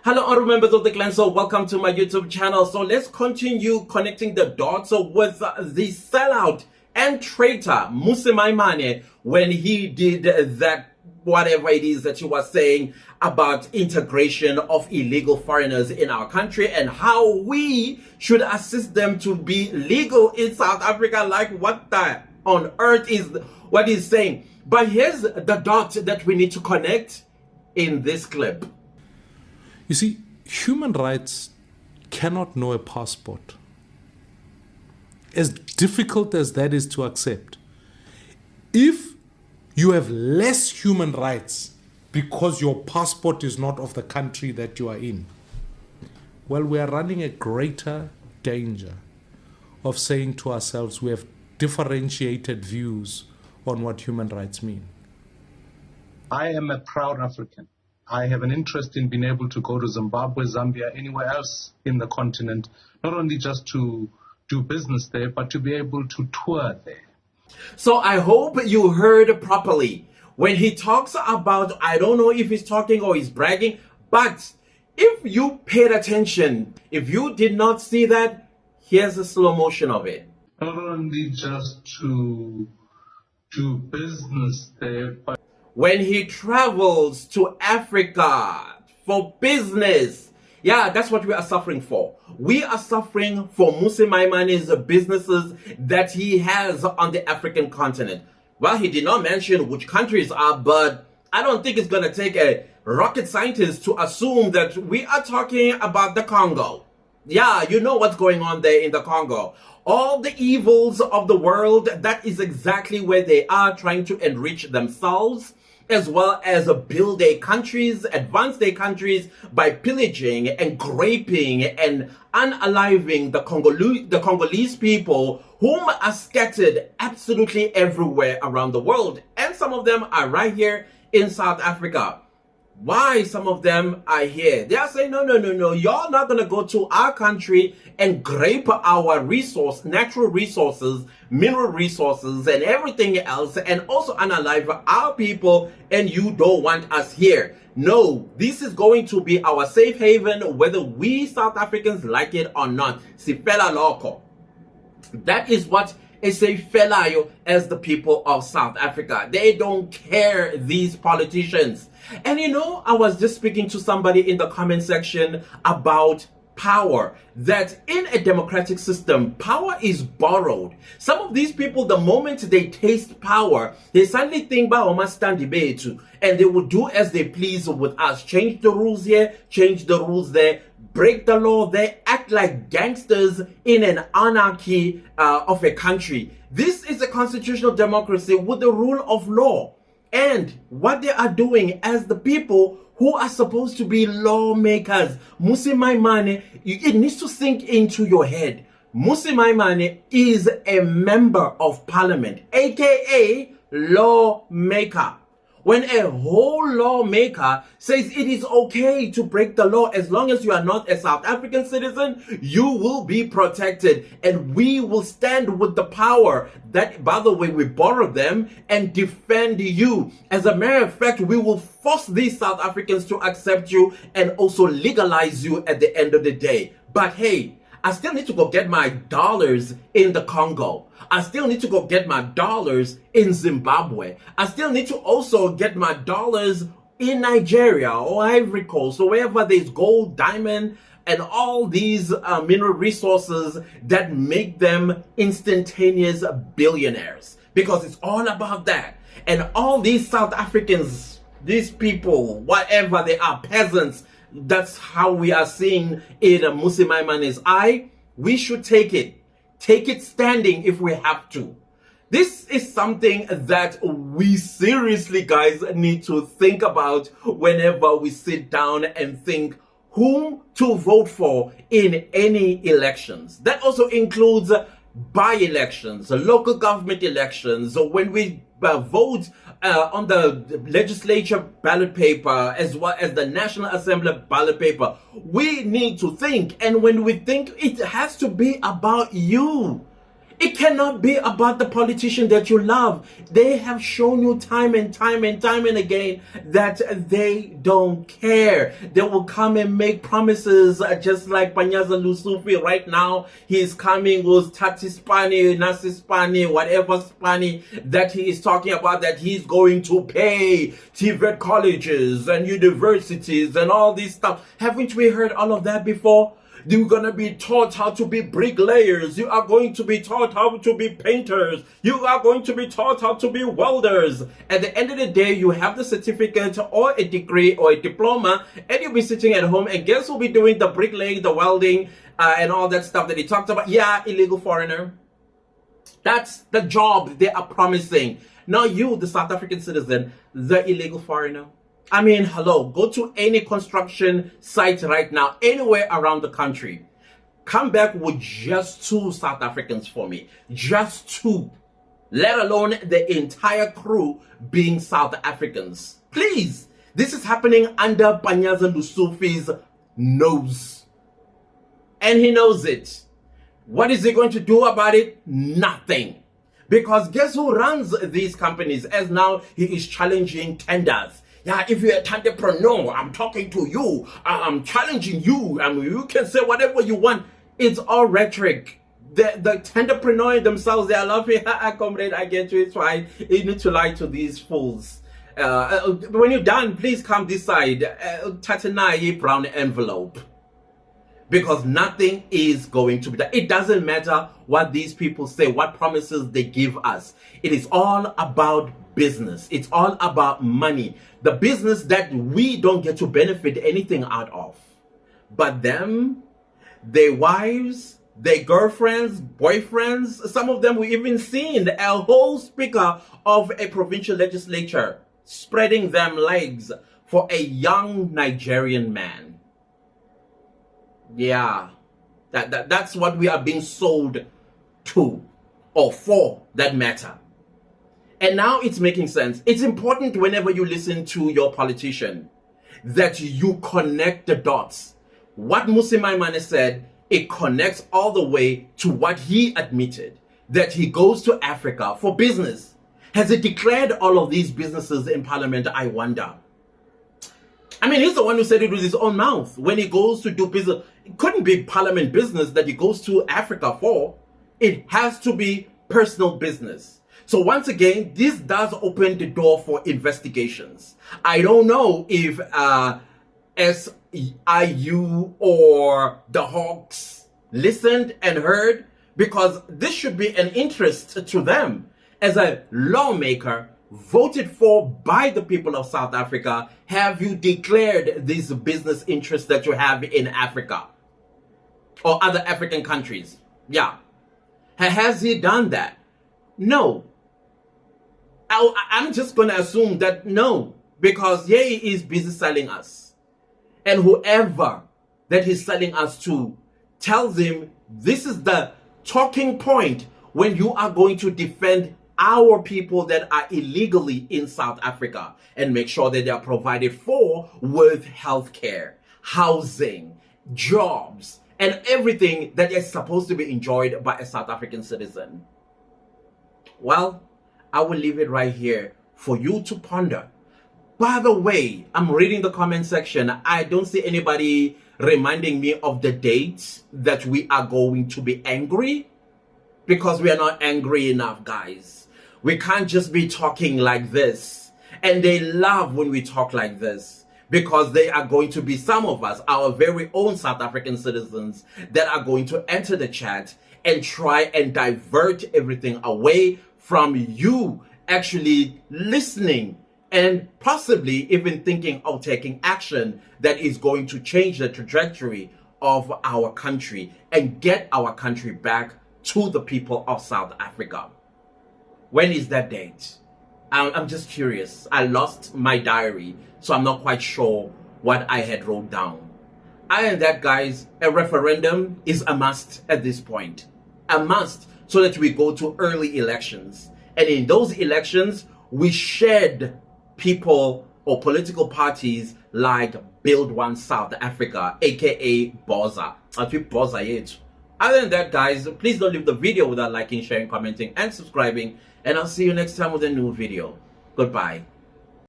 Hello, honorable members of the clan. So welcome to my YouTube channel. So let's continue connecting the dots with the sellout and traitor Mmusi Maimane when he did that, whatever it is that you were saying about integration of illegal foreigners in our country and how we should assist them to be legal in South Africa. Like, what the on earth is what he's saying? But here's the dot that we need to connect in this clip. You see, human rights cannot know a passport. As difficult as that is to accept, if you have less human rights because your passport is not of the country that you are in, well, we are running a greater danger of saying to ourselves we have differentiated views on what human rights mean. I am a proud African. I have an interest in being able to go to Zimbabwe, Zambia, anywhere else in the continent, not only just to do business there, but to be able to tour there. So I hope you heard properly. When he talks about, I don't know if he's talking or he's bragging, but if you paid attention, if you did not see that, here's a slow motion of it. Not only just to do business there, but when he travels to Africa for business. Yeah, that's what we are suffering for. We are suffering for Mmusi Maimane's businesses that he has on the African continent. Well, he did not mention which countries are, but I don't think it's going to take a rocket scientist to assume that we are talking about the Congo. Yeah, you know what's going on there in the Congo. All the evils of the world, that is exactly where they are, trying to enrich themselves, as well as build their countries, advance their countries by pillaging and graping and unaliving the Congolese people, whom are scattered absolutely everywhere around the world. And some of them are right here in South Africa. Why some of them are here? They are saying, no, y'all not going to go to our country and grape our natural resources, mineral resources, and everything else, and also unalive our people, and you don't want us here. No, this is going to be our safe haven, whether we South Africans like it or not. Sifela Lokho. That is what a Sifela as the people of South Africa. They don't care, these politicians. And you know, I was just speaking to somebody in the comment section about power, that in a democratic system, power is borrowed. Some of these people, the moment they taste power, they suddenly think, and they will do as they please with us. Change the rules here, change the rules there, break the law there, act like gangsters in an anarchy of a country. This is a constitutional democracy with the rule of law. And what they are doing as the people who are supposed to be lawmakers, Mmusi Maimane, it needs to sink into your head. Mmusi Maimane is a member of parliament, aka lawmaker. When a whole lawmaker says it is okay to break the law as long as you are not a South African citizen, you will be protected, and we will stand with the power that, by the way, we borrow them and defend you. As a matter of fact, we will force these South Africans to accept you and also legalize you at the end of the day. But hey, I still need to go get my dollars in the Congo. I still need to go get my dollars in Zimbabwe. I still need to also get my dollars in Nigeria or Ivory Coast or wherever there's gold, diamond, and all these mineral resources that make them instantaneous billionaires. Because it's all about that. And all these South Africans, these people, whatever they are, peasants, that's how we are seeing in Mmusi Maimane's eye. We should take it. Take it standing if we have to. This is something that we seriously, guys, need to think about whenever we sit down and think whom to vote for in any elections. That also includes by-elections, local government elections, when we vote on the legislature ballot paper as well as the National Assembly ballot paper. We need to think, and when we think, it has to be about you. It cannot be about the politician that you love. They have shown you time and time and time and again that they don't care. They will come and make promises just like Panyaza Lusufi right now. He's coming with Tati Spani, Nasi Spani, whatever Spani that he is talking about, that he's going to pay TVET colleges and universities and all this stuff. Haven't we heard all of that before? You're going to be taught how to be bricklayers. You are going to be taught how to be painters. You are going to be taught how to be welders. At the end of the day, you have the certificate or a degree or a diploma, and you'll be sitting at home, and guess who'll be doing the bricklaying, the welding, and all that stuff that he talked about? Yeah, illegal foreigner. That's the job they are promising. Now you, the South African citizen, the illegal foreigner. I mean, hello, go to any construction site right now, anywhere around the country. Come back with just 2 South Africans for me. Just 2. Let alone the entire crew being South Africans. Please. This is happening under Panyaza Lusufi's nose. And he knows it. What is he going to do about it? Nothing. Because guess who runs these companies, as now he is challenging tenders. Yeah, if you're a entrepreneur, I'm talking to you. I'm challenging you. I mean, you can say whatever you want. It's all rhetoric. The entrepreneur themselves, they are laughing. Comrade, I get you. It's fine. You need to lie to these fools. When you're done, please come this side. Tatanai brown envelope. Because nothing is going to be done. It doesn't matter what these people say, what promises they give us. It is all about business. It's all about money. The business that we don't get to benefit anything out of. But them, their wives, their girlfriends, boyfriends, some of them we even seen a whole speaker of a provincial legislature spreading them legs for a young Nigerian man. Yeah, that's what we are being sold to, or for that matter. And now it's making sense. It's important whenever you listen to your politician that you connect the dots. What Mmusi Maimane said, it connects all the way to what he admitted, that he goes to Africa for business. Has he declared all of these businesses in Parliament? I wonder. I mean, he's the one who said it with his own mouth. When he goes to do business, it couldn't be Parliament business that he goes to Africa for. It has to be personal business. So once again, this does open the door for investigations. I don't know if SIU or the Hawks listened and heard, because this should be an interest to them. As a lawmaker voted for by the people of South Africa, have you declared these business interests that you have in Africa or other African countries? Yeah. Has he done that? No. I'm just going to assume that no, because he is busy selling us. And whoever that he's selling us to tells him this is the talking point when you are going to defend our people that are illegally in South Africa and make sure that they are provided for with healthcare, housing, jobs, and everything that is supposed to be enjoyed by a South African citizen. Well, I will leave it right here for you to ponder. By the way, I'm reading the comment section. I don't see anybody reminding me of the date that we are going to be angry, because we are not angry enough, guys. We can't just be talking like this. And they love when we talk like this, because they are going to be some of us, our very own South African citizens, that are going to enter the chat and try and divert everything away from you actually listening and possibly even thinking of taking action that is going to change the trajectory of our country and get our country back to the people of South Africa. When is that date? I'm just curious. I lost my diary, so I'm not quite sure what I had wrote down. Other than that, guys, a referendum is a must at this point. A must, so that we go to early elections. And in those elections, we shed people or political parties like Build One South Africa, aka Boza. Other than that, guys, please don't leave the video without liking, sharing, commenting, and subscribing. And I'll see you next time with a new video. Goodbye.